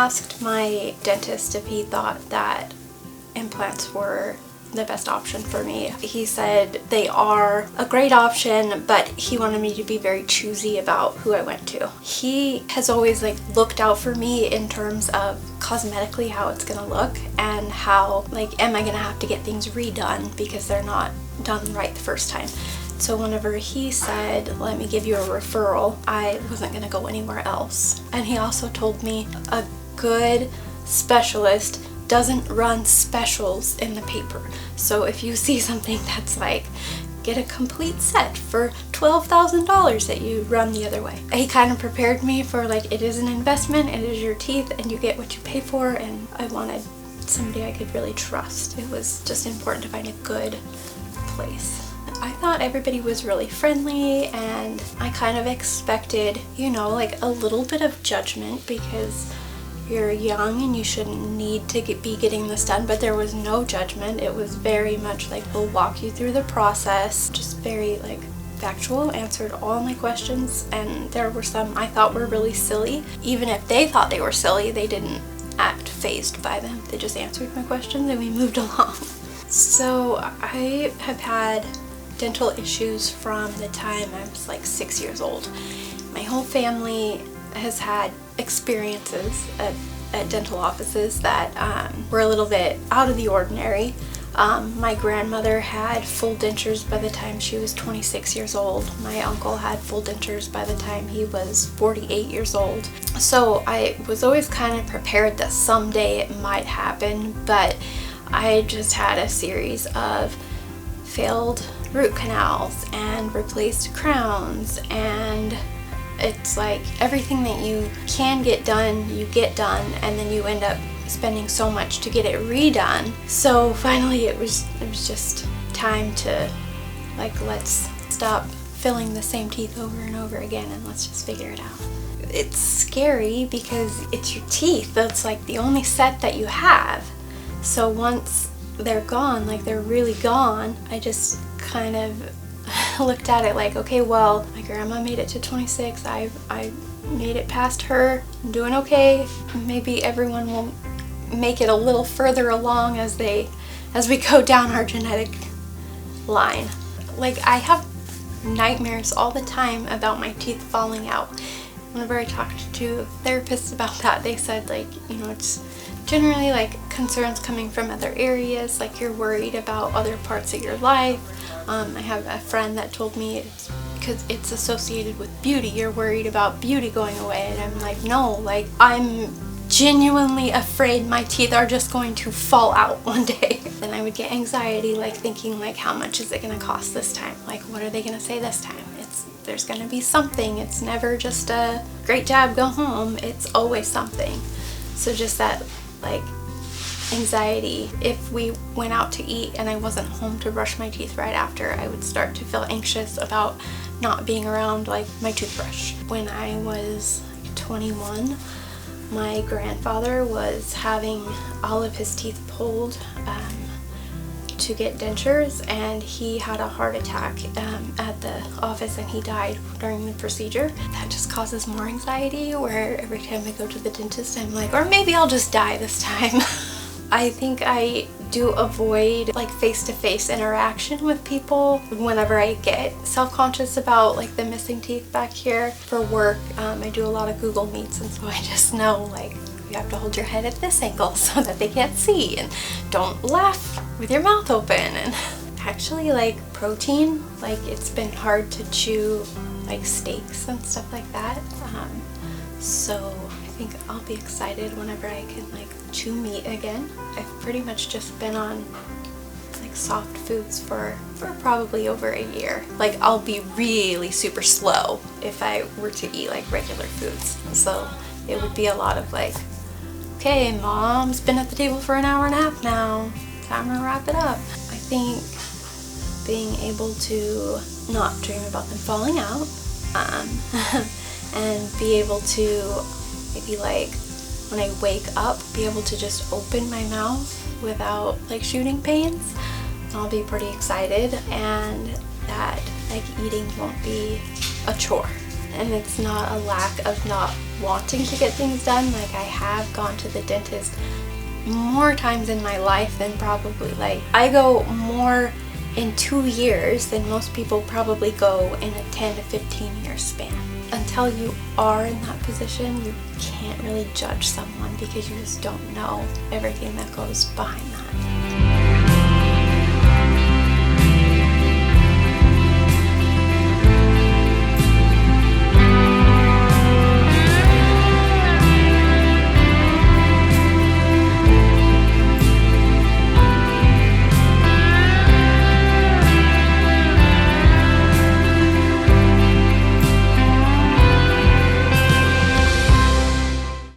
asked my dentist if he thought that implants were the best option for me. He said they are a great option, but he wanted me to be very choosy about who I went to. He has always like looked out for me in terms of cosmetically how it's gonna look and how like am I gonna have to get things redone because they're not done right the first time. So whenever he said, let me give you a referral, I wasn't gonna go anywhere else. And he also told me a good specialist doesn't run specials in the paper. So if you see something that's like, get a complete set for $12,000, that you run the other way. He kind of prepared me for like, it is an investment, it is your teeth, and you get what you pay for, and I wanted somebody I could really trust. It was just important to find a good place. I thought everybody was really friendly, and I kind of expected, you know, like a little bit of judgment because you're young and you shouldn't need to be getting this done, but there was no judgment. It was very much like, we'll walk you through the process, just very like factual, answered all my questions, and there were some I thought were really silly. Even if they thought they were silly, they didn't act fazed by them. They just answered my questions and we moved along. So I have had dental issues from the time I was like 6 years old. My whole family has had experiences at dental offices that were a little bit out of the ordinary. My grandmother had full dentures by the time she was 26 years old. My uncle had full dentures by the time he was 48 years old. So I was always kind of prepared that someday it might happen, but I just had a series of failed root canals and replaced crowns, and it's like everything that you can get done, you get done, and then you end up spending so much to get it redone. So finally it was just time to like, let's stop filling the same teeth over and over again and let's just figure it out. It's scary because it's your teeth. That's like the only set that you have. So once they're gone, like they're really gone, I just kind of looked at it like, okay, well, my grandma made it to 26. I made it past her. I'm doing okay. Maybe everyone will make it a little further along as we go down our genetic line. Like, I have nightmares all the time about my teeth falling out. Whenever I talked to therapists about that, they said, like, you know, it's generally like concerns coming from other areas, like you're worried about other parts of your life. I have a friend that told me it's because it's associated with beauty. You're worried about beauty going away, and I'm like, no, like I'm genuinely afraid my teeth are just going to fall out one day. Then I would get anxiety, like thinking like, how much is it going to cost this time? Like, what are they going to say this time? There's going to be something. It's never just a great job, go home. It's always something. So just that like anxiety. If we went out to eat and I wasn't home to brush my teeth right after, I would start to feel anxious about not being around like my toothbrush. When I was 21, my grandfather was having all of his teeth pulled to get dentures, and he had a heart attack at the office and he died during the procedure. That just causes more anxiety, where every time I go to the dentist I'm like, or maybe I'll just die this time. I think I do avoid like face-to-face interaction with people whenever I get self-conscious about like the missing teeth back here. For work, I do a lot of Google Meets, and so I just know like you have to hold your head at this angle so that they can't see, and don't laugh with your mouth open. And actually, like protein, like it's been hard to chew like steaks and stuff like that. So I think I'll be excited whenever I can like chew meat again. I've pretty much just been on like soft foods for probably over a year. Like I'll be really super slow if I were to eat like regular foods. So it would be a lot of like, okay, mom's been at the table for an hour and a half now. Time to wrap it up. I think being able to not dream about them falling out, and be able to maybe like when I wake up, be able to just open my mouth without like shooting pains. I'll be pretty excited, and that like eating won't be a chore. And it's not a lack of not wanting to get things done. Like, I have gone to the dentist more times in my life than probably, like, I go more in 2 years than most people probably go in a 10 to 15 year span. Until you are in that position, you can't really judge someone because you just don't know everything that goes behind